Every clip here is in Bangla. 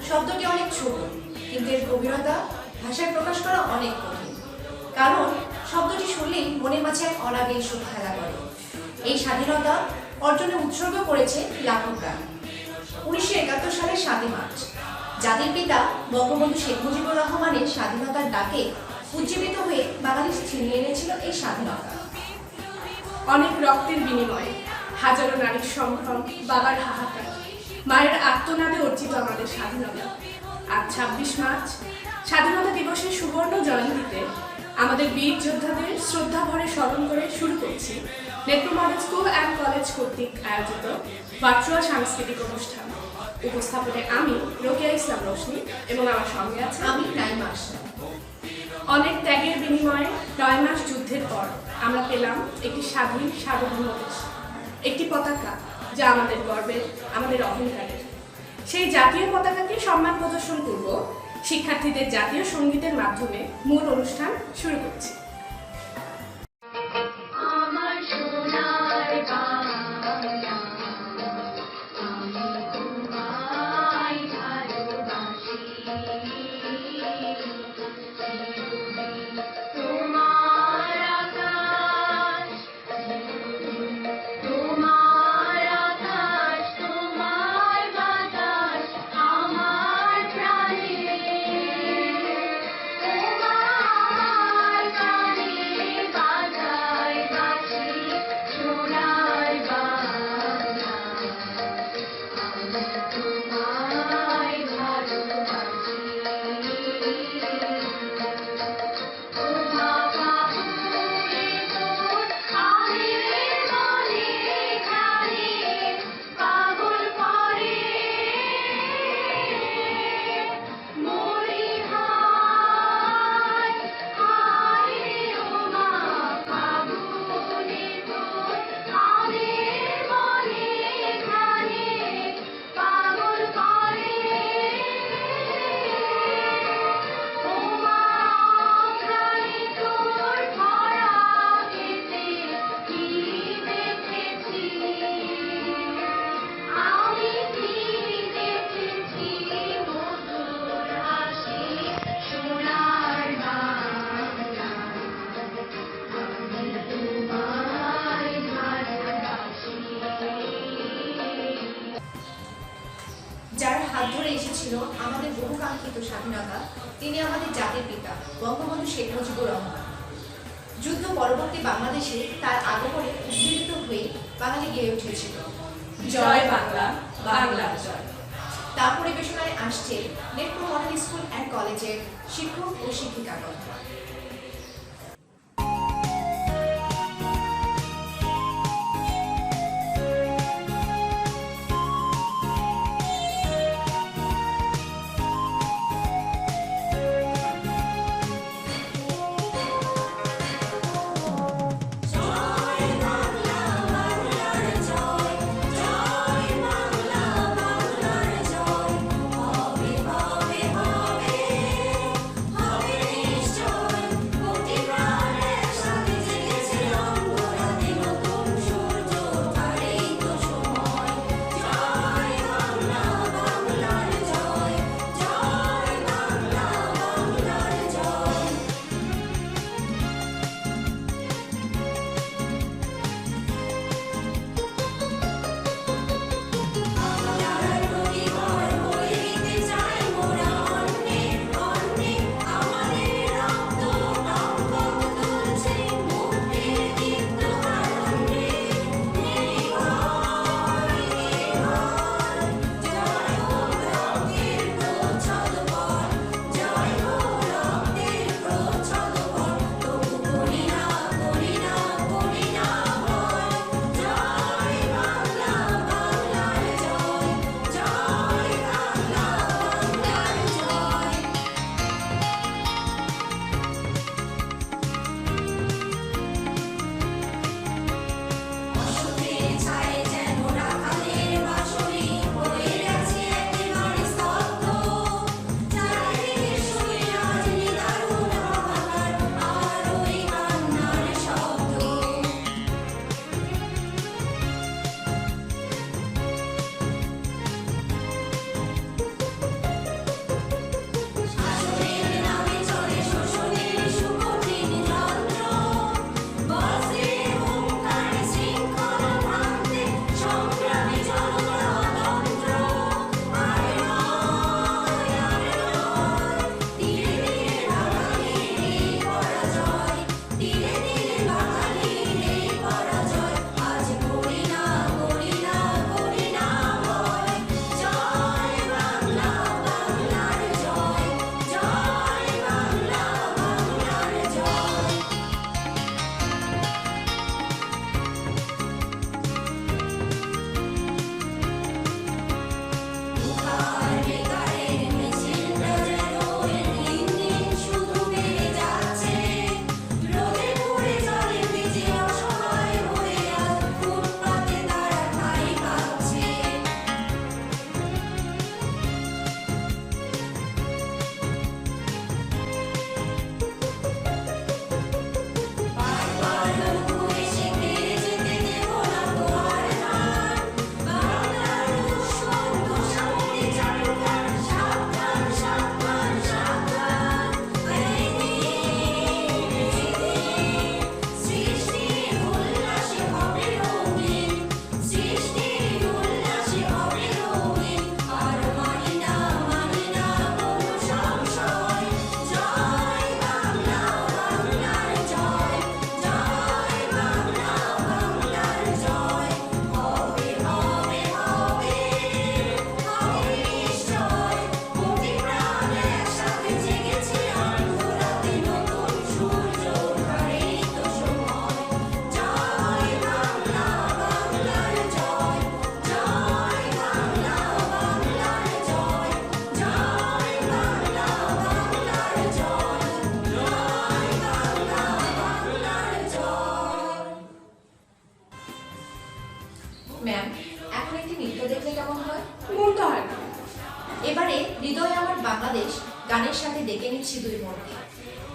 শব্দটি অনেক ছোট, কিন্তু এর গভীরতা ভাষায় প্রকাশ করা অনেক কঠিন। কারণ শব্দটি শুনলেই মনের মাঝে এক অনাবিল সুখ খেলা করে। এই স্বাধীনতা অর্জনে উৎসর্গ করেছে লাখো প্রাণ। 1971 সালের 7 মার্চ জাতির পিতা বঙ্গবন্ধু শেখ মুজিবুর রহমানের স্বাধীনতার ডাকে উজ্জীবিত হয়ে বাঙালি ছিনিয়ে এনেছিল এই স্বাধীনতা। অনেক রক্তের বিনিময়ে, হাজারো নারীর সম্ভ্রম, বাবার হাহাকার, মায়ের আত্মনাদে অর্জিত আমাদের স্বাধীনতা। আজ 26 মার্চ স্বাধীনতা দিবসের সুবর্ণ জয়ন্তীতে আমাদের বীর যোদ্ধাদের শ্রদ্ধা ভরে স্মরণ করে শুরু করছি নেত্র মডেল স্কুল অ্যান্ড কলেজ কর্তৃক আয়োজিত ভার্চুয়াল সাংস্কৃতিক অনুষ্ঠান। উপস্থাপনে আমি রোকেয়া ইসলাম রোশনি এবং আমার সঙ্গে আছে আমি নাইমা আশরাফ। অনেক ত্যাগের বিনিময়ে 9 মাস যুদ্ধের পর আমরা পেলাম একটি স্বাধীন সার্বভৌম দেশ, একটি পতাকা যা আমাদের গর্বের, আমাদের অহংকারের। সেই জাতীয় পতাকাকে সম্মান প্রদর্শন করব শিক্ষার্থীদের জাতীয় সঙ্গীতের মাধ্যমে মূল অনুষ্ঠান শুরু করছি। যার হাত ধরে এসেছিল আমাদের বহুকাঙ্ক্ষিত স্বাধীনতা, তিনি আমাদের জাতির পিতা বঙ্গবন্ধু শেখ মুজিবুর রহমান। যুদ্ধ পরবর্তী বাংলাদেশে তার আগমনে উজ্জীবিত হয়ে বাঙালি গেয়ে উঠেছিল জয় বাংলা, বাংলার জয়। তার পরিবেশনায় আসছে নেত্র মডেল স্কুল অ্যান্ড কলেজের শিক্ষক ও শিক্ষিকাগণ। Joy ম্যাম, এখন একটি নৃত্য দেখলে কেমন হয়? মনটা হয় না। এবারে হৃদয় আমার বাংলাদেশ গানের সাথে ডেকে নিচ্ছি দুই মনকে।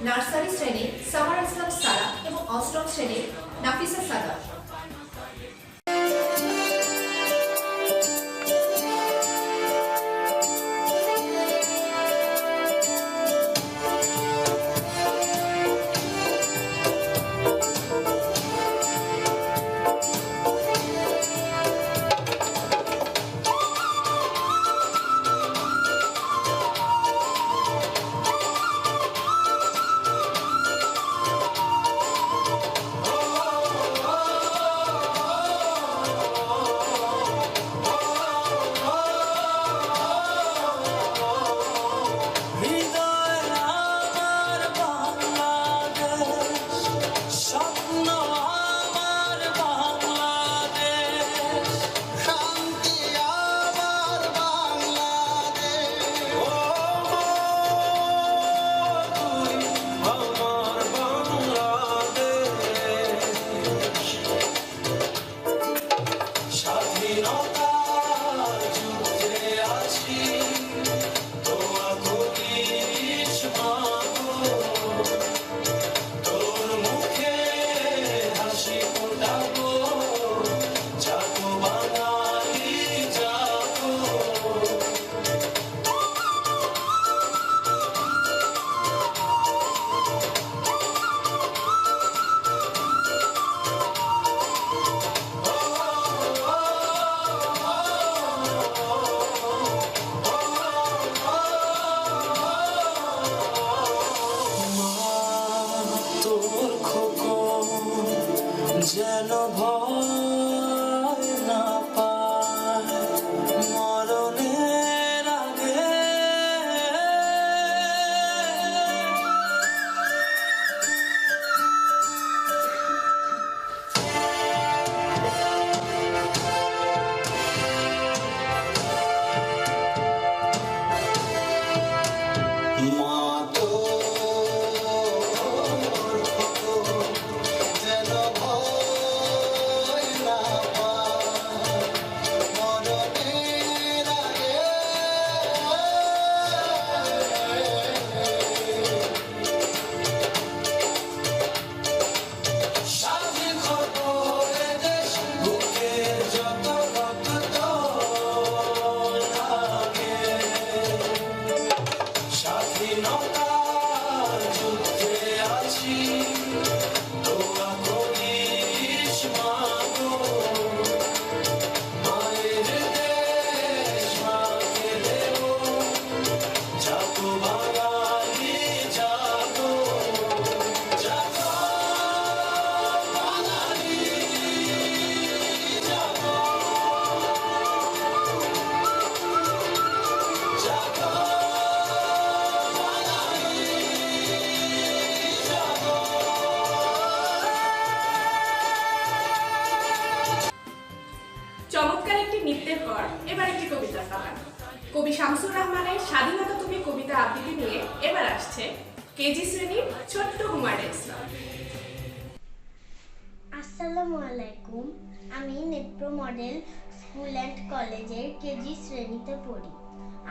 নার্সারি শ্রেণীর সামার ইসলাম সারা এবং অষ্টম শ্রেণীর নাফিসা সাদা। যেন ভয় না পায় মরণের আগে। মা তো যেন ভয় না পায় মরণের আগে। স্বাধীন খবরে দেশ বুকে যত রক্ত লাগে স্বাধীনতার যুদ্ধে আছি দোয়া করিস মা গো। মায়ের দেশ মাকে দেব জাগো বাঙালি জাগো জাগো বাঙালি জাগো জাগো চমৎকার একটি নৃত্যের পর এবার একটি কবিতার পালা। কবি শামসুর রহমানের স্বাধীনতা তুমি কবিতা আবৃত্তি নিয়ে এবার আসছে কেজি শ্রেণীর ছোট্ট হুমায়রা ইসলাম। আসসালামু আলাইকুম। আমি নেত্র মডেল স্কুল অ্যান্ড কলেজের কেজি শ্রেণীতে পড়ি।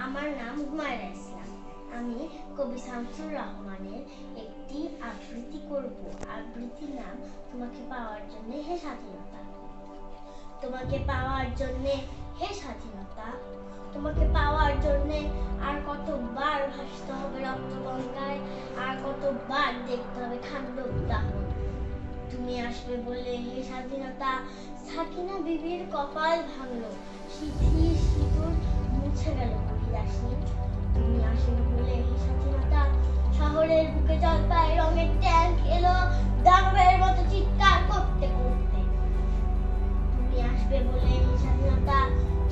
আমার নাম হুমায়রা ইসলাম। আমি কবি শামসুর রহমানের একটি আবৃত্তি করব। আবৃত্তির নাম তোমাকে পাওয়ার জন্য হে স্বাধীনতা। তোমাকে পাওয়ার জন্যে হে স্বাধীনতা, তোমাকে পাওয়ার জন্যে আর কতবার ভাসতে হবে রক্ত গঙ্গায়, আর কতবার দেখতে হবে খান্ডব দাহন। তুমি আসবে বলে হে স্বাধীনতা, সাকিনা বিবির কপাল ভাঙলো, শিথির সিঁদুর মুছে গেল কবিদাসী। তুমি আসবে বলে হে স্বাধীনতা, শহরের বুকে জলপাই রঙের ট্যাঙ্ক এলো দানবের মতো চিৎকার করতে করতে। তুমি আসবে বলে হে স্বাধীনতা,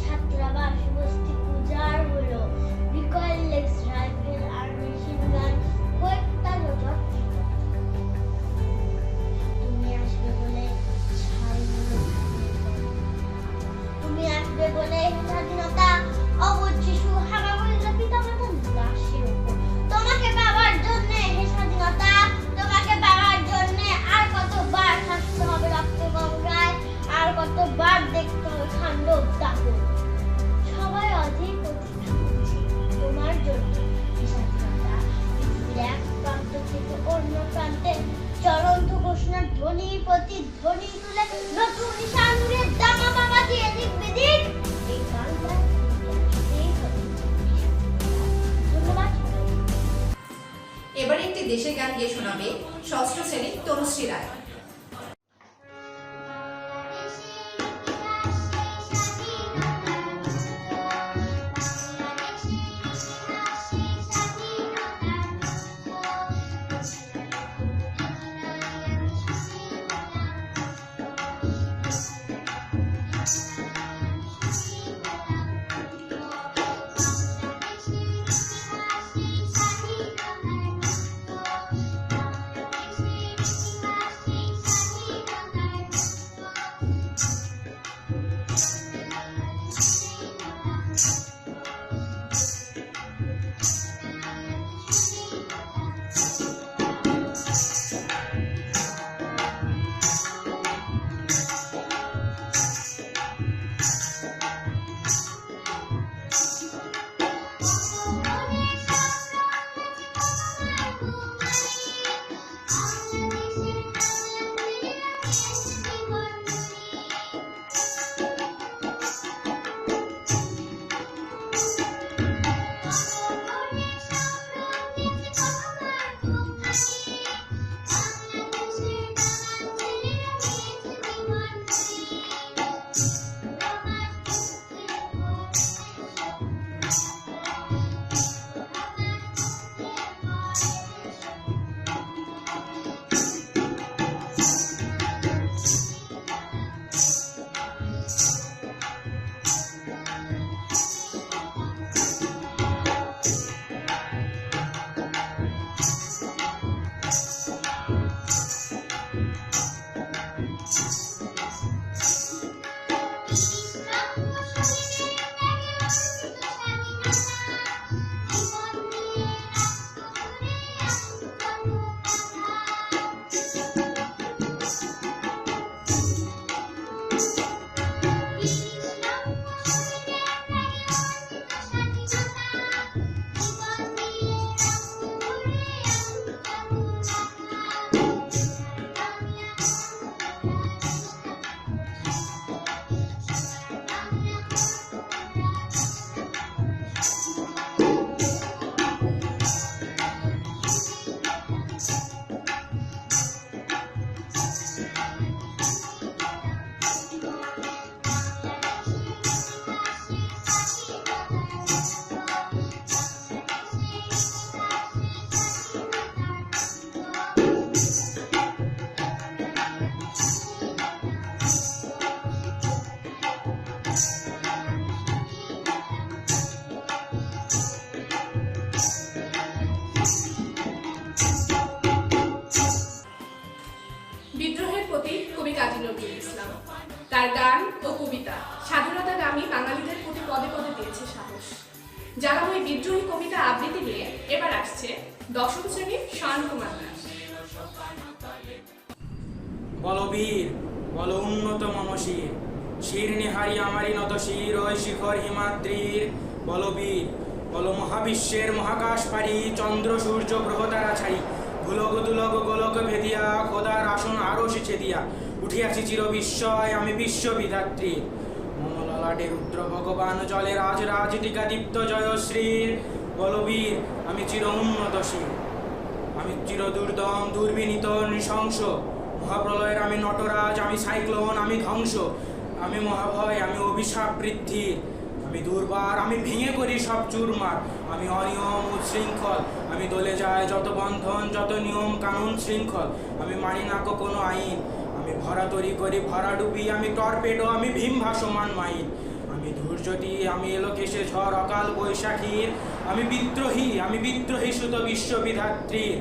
ছাত্রাবাস বস্তি উজাড় হলো, রিকয়েল লেগস রাইফেল আর মেশিন গান কয়েকটা জর্জরিত। তুমি আসবে বলে ছাই হলো তুমি আসবে বলে স্বাধীনতা, অবুঝ শিশু হামা বলল পিতা মাতার লাশের উপর। তোমাকে পাওয়ার জন্য হে স্বাধীনতা, তোমাকে পাওয়ার জন্য আর কতবার থাকতে হবে শ্রেণীর তনুশ্রী রায়। বিদ্রোহের প্রতি কবি কাজী নজরুল ইসলাম তার গান ও কবিতা স্বাধীনতাগামী বাঙালিদের প্রতি পদে পদে দিয়েছে সাহস। জ্বালাময় বিদ্রোহী কবিতা আবৃত্তি নিয়ে এবার আসছে দশম শ্রেণীর শান কুমার দাস। বল বীর, বল উন্নত মম শির, শির নিহারি আমারি নত শির ওই শিখর হিমাদ্রির। বল বীর, বল মহাবিশ্বের মহাকাশ পারি, চন্দ্র সূর্য গ্রহ তারা ছাড়ি, ভুলক দুলক গোলক ভেদিয়া, খোদার আসন আরো শিছে দিয়া, উঠিয়াছি চির বিস্ময় আমি বিশ্ববিধাত্রী। মম ললাটে রুদ্র ভগবান জলে রাজ রাজ টিকা দীপ্ত জয়শ্রীর। বল বীর, আমি চির উন্নত শির, আমি চির দুর্দম দুর্বিনীত নৃশংস, মহাপ্রলয়ের আমি নটরাজ, আমি সাইক্লোন, আমি ধ্বংস, আমি মহাভয়, আমি অভিশাপ বৃদ্ধি, আমি দুর্বার, আমি ভেঙে করি সব চুরমার, আমি অনিয়ম উচ্ছৃঙ্খল, আমি দলে যায় যত বন্ধন যত নিয়ম কানুন শৃঙ্খল, আমি মানি না কোনো আইন, আমি ভরা তরি করি ভরা ডুবি, আমি টর্পেডো, আমি ভীম ভাসমান মাইন, আমি ধৈর্যটি, আমি এলোকেশে ঝড় অকাল বৈশাখীর, আমি বিদ্রোহী সুত বিশ্ববিধাত্রীর।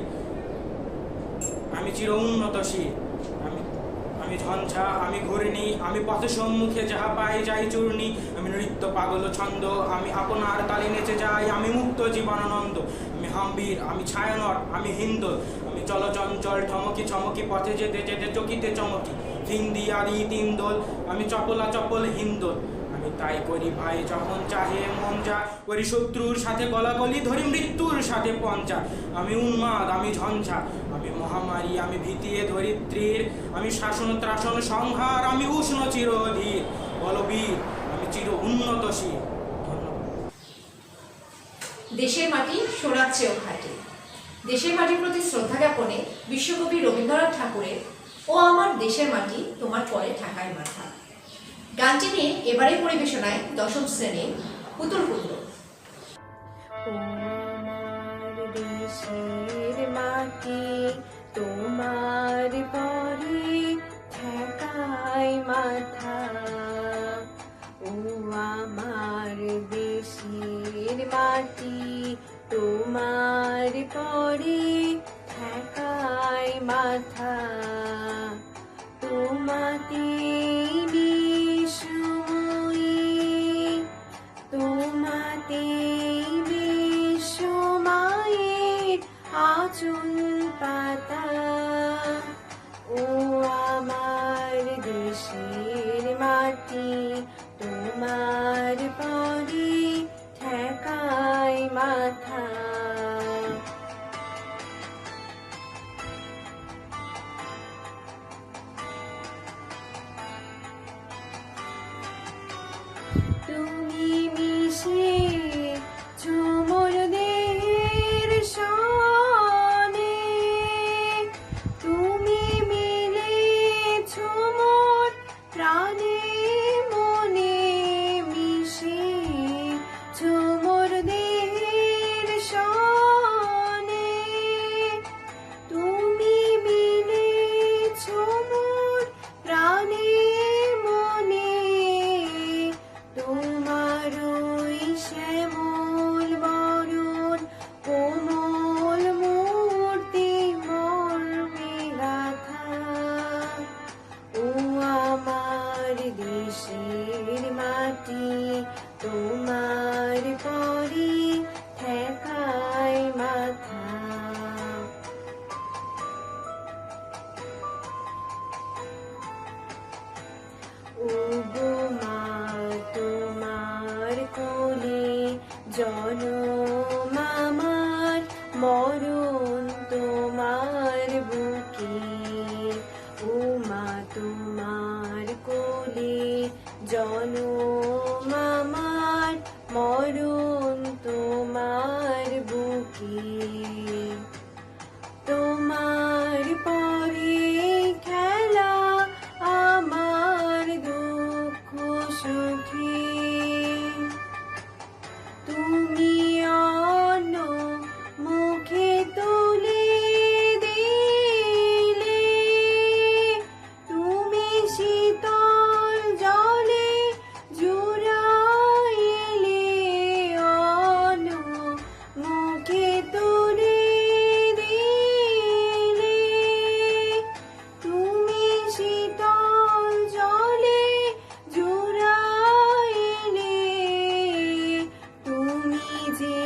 আমি চির উন্নতশীল, আমি ঝঞ্ঝা, আমি ঘূর্ণি, আমি পথ সম্মুখে যাহা পাই যাই চূর্ণি, আমি নৃত্য পাগল ছন্দ, আমি আপনার তালে নেচে যাই, আমি মুক্ত জীবনানন্দ, আমি হাম্বীর, আমি ছায়ানট, আমি হিন্দু, আমি চলচঞ্চল ঠমকি চমকি পথে যেতে যেতে চকিতে চমকি, হিন্দি আদি তিন দোল, আমি চপলা চপল হিন্দোল, আমি তাই করি ভাই যখন চাহে মন যা, করি শত্রুর সাথে গলাগলি, ধরি মৃত্যুর সাথে পঞ্চা, আমি উন্মাদ, আমি ঝঞ্ঝা, আমি মহামারী, আমি ভীতিয়ে ধরিত্রীর, আমি শাসন ত্রাসন সংহার, আমি উষ্ণ চিরধীর। বলবীর, আমি চির উন্নতশীল। ধন্যবাদ। দেশের মাটি সোনার চেয়েও খাঁটি, দেশের মাটির প্রতি শ্রদ্ধা জ্ঞাপনে বিশ্বকবি রবীন্দ্রনাথ ঠাকুরের ও আমার দেশের মাটি তোমার পরে ঠাকায় মাথা গানটি নিয়ে এবারে পরিবেশনায় দশম শ্রেণীর পুতুল পুত্র। আমার দেশের মাটি তোমার পরে ঠেকায় মাথা, ও আমার দেশের মাটি তোমার পরে ঠেকায় মাথা, তোমাতে তোমাতে বিশ্বমায়ের আঁচল পাতা, ও আমার দেশের মাটি তোমার পরে ঠেকায় মাথা। তুমি মিশে ঝুমুর দেহের সনে, তুমি মিলে ঝুমুর প্রাণে মনে মিশে ঝুমুর দেহের সনে, তুমি মিলে ঝুমুর প্রাণে মনে, তোমার ওই শ্যামল বরণ কোমল মূর্তি মর্মে গাথা, ও আমার দেশের মাটি তোমার পরে ঠেকায় মাথা। ও গো মা তোমার কোলে জনম আমার, মরণ তোমার বুকে, ও মা তোমার কোলে জনম আমার, মরণ তোমার বুকে, তোমার পরে খেলা আমার দুঃখ সুখে, তুমি অন্য মুখে তুলে দিলে, তুমি শীতল জলে জুড়াইলে, অন্য মুখে তুলে দিলে, তুমি শীতল জলে জুড়াইলে, তুমি যে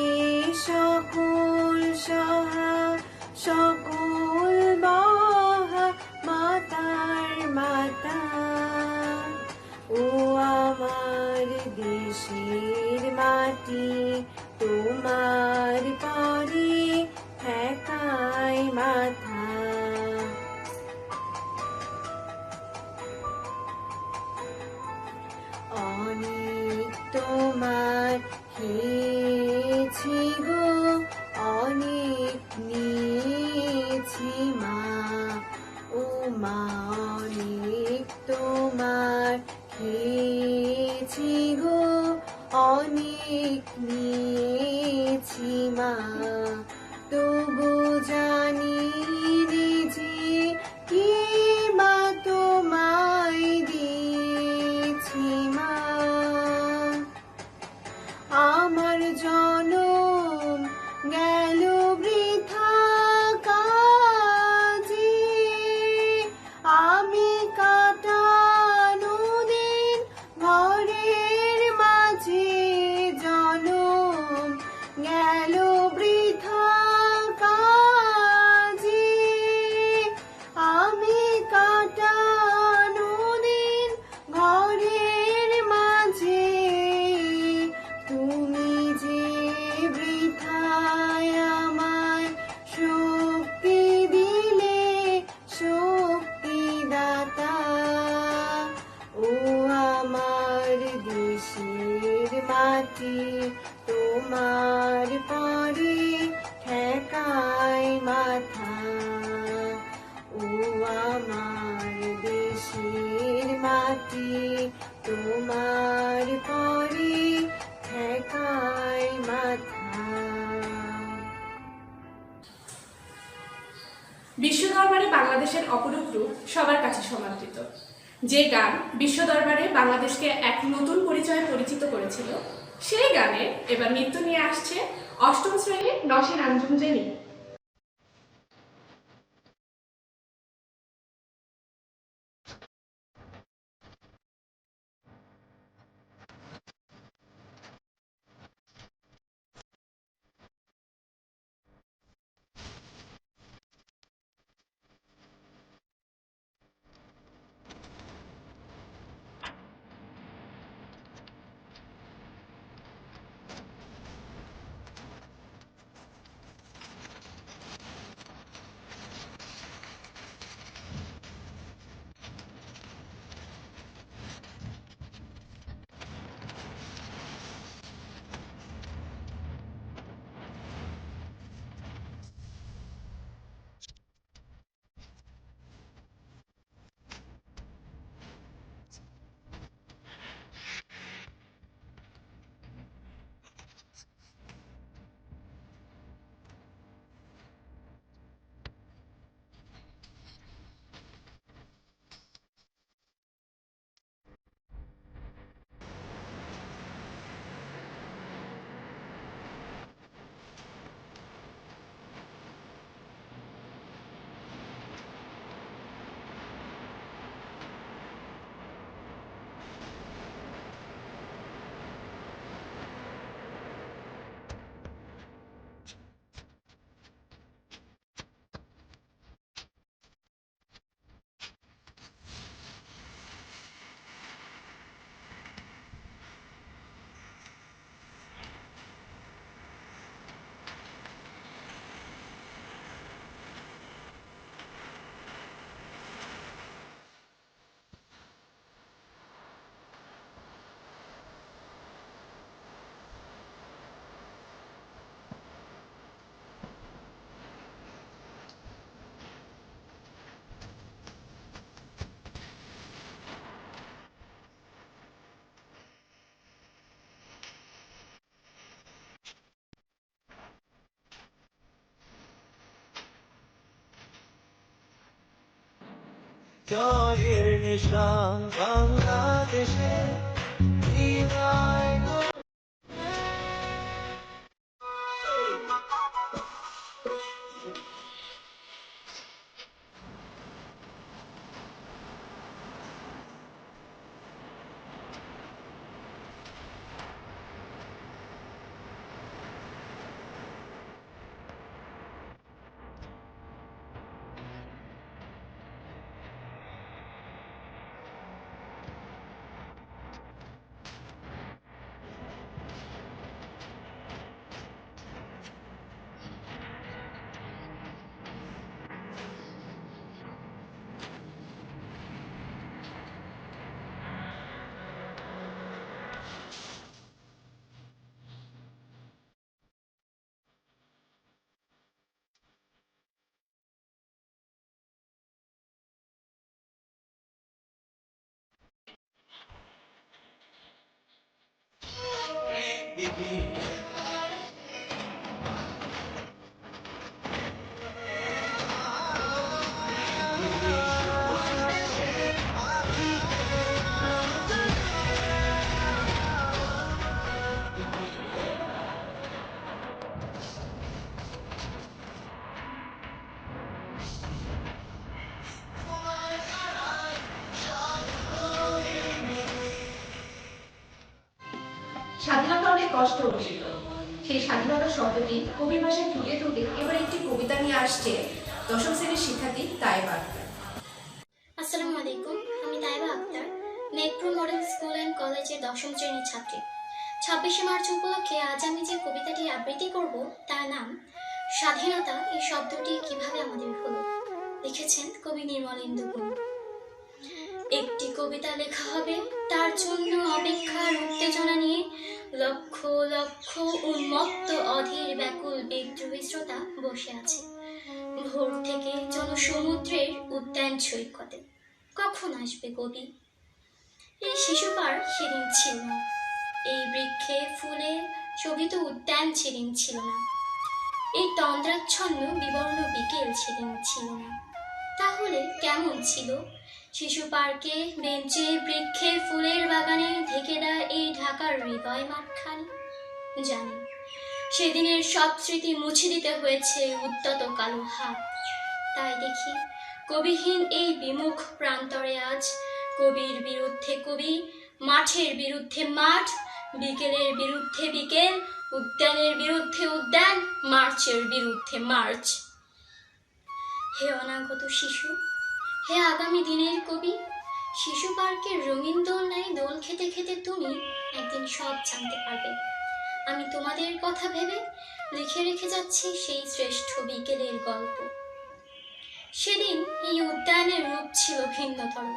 সকল সহা সকল বাহা মাতার মাতা, ও আমার দেশের মাটি তোমার পরে ঠেকায় মাথা। অনেক তোমার খেয়েছি গো, অনেক নিয়েছি মা, ও মা অনেক তোমার খেয়েছি গো, অনেক নিয়েছি মা, তবু জানি যে কি মা তোমায় দিয়েছি মা, আমার জনম গেল বৃথা কাজে, আমি কাটানো দিন ঘরের মাঝে, জনম গেল বৃথা কাজে, আমি কাটানো দিন ঘরের মাঝে, তুমি যে বৃথায় আমায় শক্তি দিলে শক্তিদাতা, ও আমার দেশের মাটি তোমার পরে ঠেকায় জাতি তোমার পরে ঠেকায় মাথা। বিশ্ব দরবারে বাংলাদেশের অপরূপ রূপ সবার কাছে সমাদৃত। যে গান বিশ্ব দরবারে বাংলাদেশকে এক নতুন পরিচয়ে পরিচিত করেছিল, সেই গানে এবার নৃত্য নিয়ে আসছে অষ্টম শ্রেণীর নসীন আঞ্জুম জেনি। জয়ের নিশান বাংলাদেশে বিদায় স্বাধীনতা অনেক কষ্ট অর্জিত। সেই স্বাধীনতা শব্দটি কবির ভাষায় ফুটে তুলে এবার একটি কবিতা নিয়ে আসছে দশম শ্রেণীর শিক্ষার্থী তাইবা আক্তার। আসসালামু আলাইকুম, আমি Taiba Akter, নেত্র model school and কলেজের দশম শ্রেণীর ছাত্রী। 26শে মার্চ উপলক্ষে আজ আমি যে কবিতাটি আবৃত্তি করব তার নাম স্বাধীনতা। এই শব্দটি কিভাবে আমাদের হলো, লিখেছেন কবি নির্মলেন্দু গুণ। একটি কবিতা লেখা হবে, তার জন্য অপেক্ষার উত্তেজনা নিয়ে লক্ষ লক্ষ উন্মত্ত অধীর ব্যাকুল বিদ্রোহী শ্রোতা বসে আছে ভোর থেকে জনসমুদ্রের উদ্যান সৈকতে। কখন আসবে কবি? এই শিশুপার সেদিন ছিল না, এই বৃক্ষে ফুলে শোভিত উদ্যান সেদিন ছিল না, এই তন্দ্রাচ্ছন্ন বিবর্ণ বিকেল সেদিন ছিল না। তাহলে কেমন ছিল শিশু পার্কে, বেঞ্চে, বৃক্ষে, ফুলের বাগানে ঢেকে দেয় এই ঢাকার হৃদয় মাঠখানি? জানি সেদিনের সব স্মৃতি মুছে দিতে হয়েছে উদ্যত কালো হাত। তাই দেখি কবিহীন এই বিমুখ প্রান্তরে আজ কবির বিরুদ্ধে কবি, মাঠের বিরুদ্ধে মাঠ, বিকেলের বিরুদ্ধে বিকেল, উদ্যানের বিরুদ্ধে উদ্যান, মার্চের বিরুদ্ধে মার্চ। হে অনাগত শিশু, হে আগামী দিনের কবি, শিশু পার্কের রঙিন দোলনায় দোল খেতে খেতে তুমি একদিন সব জানতে পারবে। আমি তোমাদের কথা ভেবে লিখে রেখে যাচ্ছি সেই শ্রেষ্ঠ বিকেলের গল্প। সেদিন এই উদ্যানের রূপ ছিল ভিন্নতর,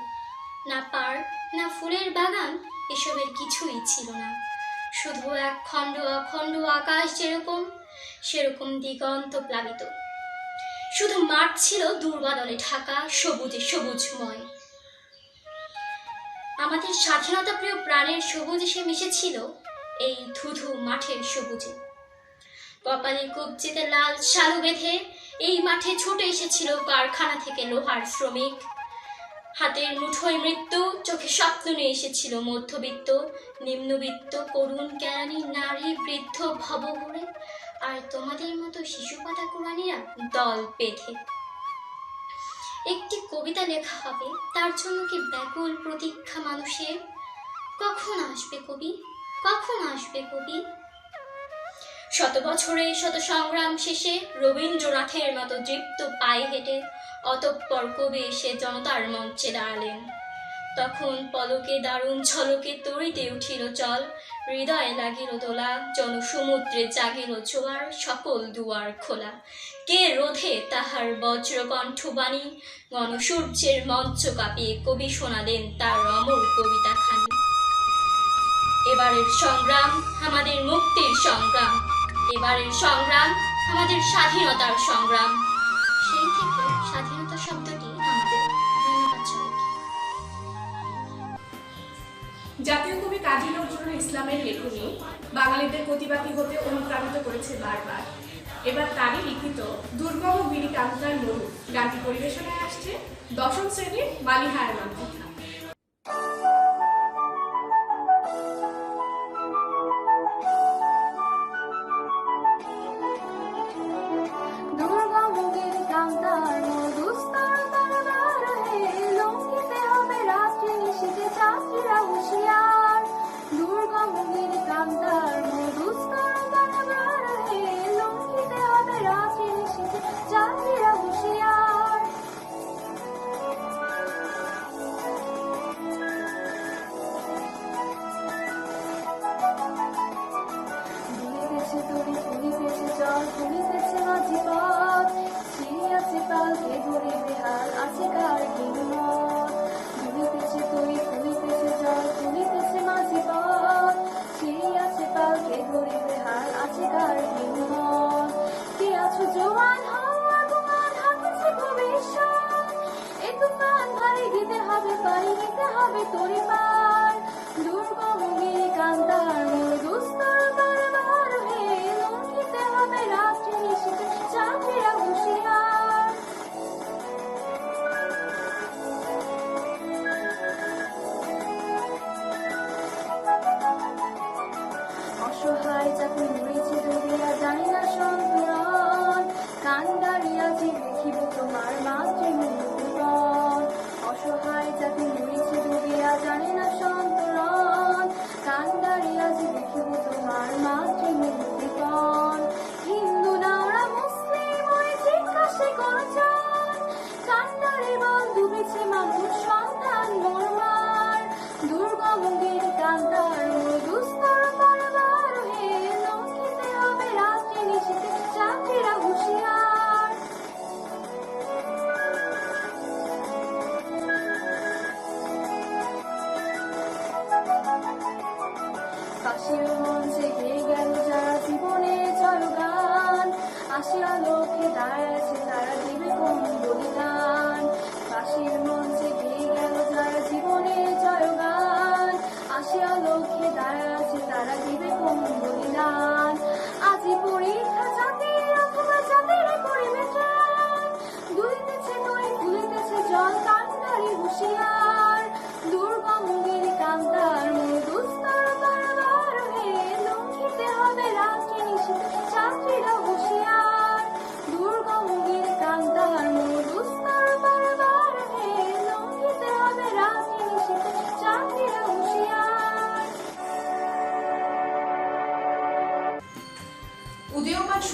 না পার্ক, না ফুলের বাগান, এসবের কিছুই ছিল না। শুধু এক খণ্ড অখণ্ড আকাশ যেরকম, সেরকম দিগন্ত প্লাবিত। শুধু মাঠ ছিল দুর্বাদলে ঢাকা, সবুজে সবুজময়। আমাদের স্বাধীনতা প্রিয় প্রাণের সবুজ এসে মিশেছিল এই ধুধু মাঠের সবুজে। কপালে কবজিতে লাল শালু বেঁধে এই মাঠে ছুটে এসেছিল কারখানা থেকে লোহার শ্রমিক। হাতের মুঠোয় মৃত্যু, চোখে স্বপ্ন নিয়ে এসেছিল মধ্যবিত্ত, নিম্নবিত্ত, করুণ কেরানি, নারী, বৃদ্ধ, ভবঘুরে, আর তোমাদের মতো শিশু পাতা কুরানিরা দল বেঁধে। একটি কবিতা লেখা হবে, তার জন্য কি ব্যাকুল প্রতীক্ষা মানুষের? কখন আসবে কবি, কখন আসবে কবি? শত বছরে শত সংগ্রাম শেষে রবীন্দ্রনাথের মতো দৃপ্ত পায়ে হেঁটে অতঃপর কবি এসে জনতার মঞ্চে দাঁড়ালেন। তখন পলকে দারুণ ঝলকে তরিতে উঠিল চল, হৃদয়ে লাগিল দোলা, জনসমুদ্রে জাগিল জোয়ার, সকল দুয়ার খোলা। কে রোধে তাহার বজ্রকণ্ঠ বাণী? গণসূর্যের মঞ্চ কাঁপিয়ে কবি শোনালেন তার অমর কবিতা খানি। এবারের সংগ্রাম আমাদের মুক্তির সংগ্রাম, এবারের সংগ্রাম আমাদের স্বাধীনতার সংগ্রাম। সেই থেকে স্বাধীনতা শব্দটি আমাদের। ধন্যবাদ সবাইকে। জাতীয় কবি কাজী নজরুল ইসলামের লেখনী বাঙালিদের প্রতিবাদী হতে অনুপ্রাণিত করেছে বারবার। এবার তারই লিখিত দুর্গম গিরি কান্তার মরু গানটি পরিবেশনায় আসছে 10ম শ্রেণীর মালিহার মান্থিকা। জীবনে জয়গান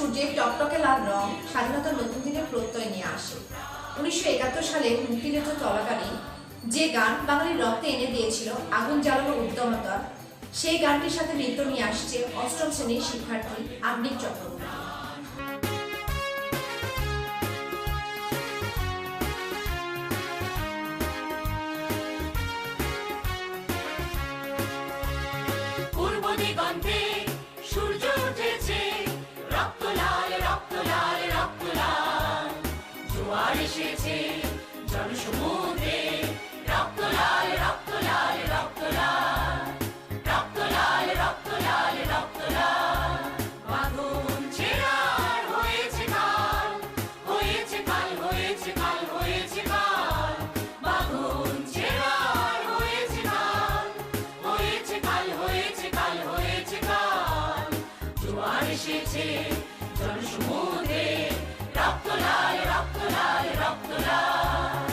সূর্যের টকটকে লাল রং স্বাধীনতার নতুন দিনের প্রত্যয় নিয়ে আসে। 1971 সালে মুক্তিযুদ্ধ চলাকালীন যে গান বাঙালির রক্তে এনে দিয়েছিল আগুন জ্বালানো উদ্যমতা, সেই গানটির সাথে নৃত্য নিয়ে আসছে অষ্টম শ্রেণীর শিক্ষার্থী আবনিক চক্রবর্তী। পূর্ব দিগন্তে সূর্য উঠেছে, রক্ত লাল রক্ত লাল রক্ত লাল, জোয়ার এসেছে জনসমুদ্রে, রক্ত লাল রক্ত লাল রক্ত লাল, রক্ত লাল রক্ত লাল রক্ত লাল, বাঁধন ছেঁড়ার হয়েছে কাল, হয়েছে কাল হয়েছে কাল হয়েছে কাল, বাঁধন ছেঁড়ার হয়েছে কাল, হয়েছে কাল হয়েছে কাল হয়েছে কাল, জোয়ার এসেছে জনসমুদ্রে, রক্ত লাল রক্ত লাল রক্ত লাল।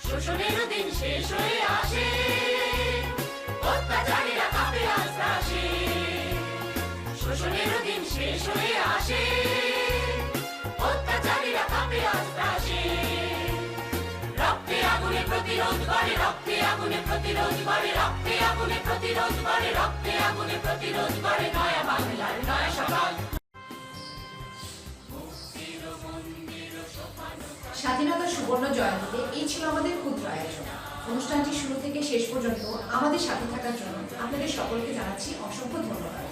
শোষণের দিন শেষ হয়ে আসে, অত্যাচারীরা কাঁপে আস্তাসে, শোষণের দিন শেষ হয়ে আসে, অত্যাচারীরা কাঁপে আস্তাসে, রক্তে আগুনে প্রতিরোধ বাড়ে, রক্তে আগুনে প্রতিরোধ বাড়ে, রক্তে আগুনে প্রতিরোধ বাড়ে, রক্তে আগুনে প্রতিরোধ বাড়ে, নয়া বাংলার নয়া সকাল। স্বাধীনতার সুবর্ণ জয়ন্তীতে এই ছিল আমাদের ক্ষুদ্র আয়োজন। অনুষ্ঠানটি শুরু থেকে শেষ পর্যন্ত আমাদের সাথে থাকার জন্য আপনাদের সকলকে জানাচ্ছি অসংখ্য ধন্যবাদ।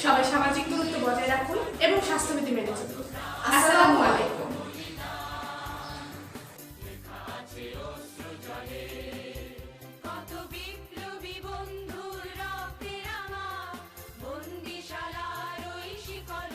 সবাই সামাজিক দূরত্ব বজায় রাখুন এবং স্বাস্থ্যবিধি মেনে চলুন। আসসালামু আলাইকুম।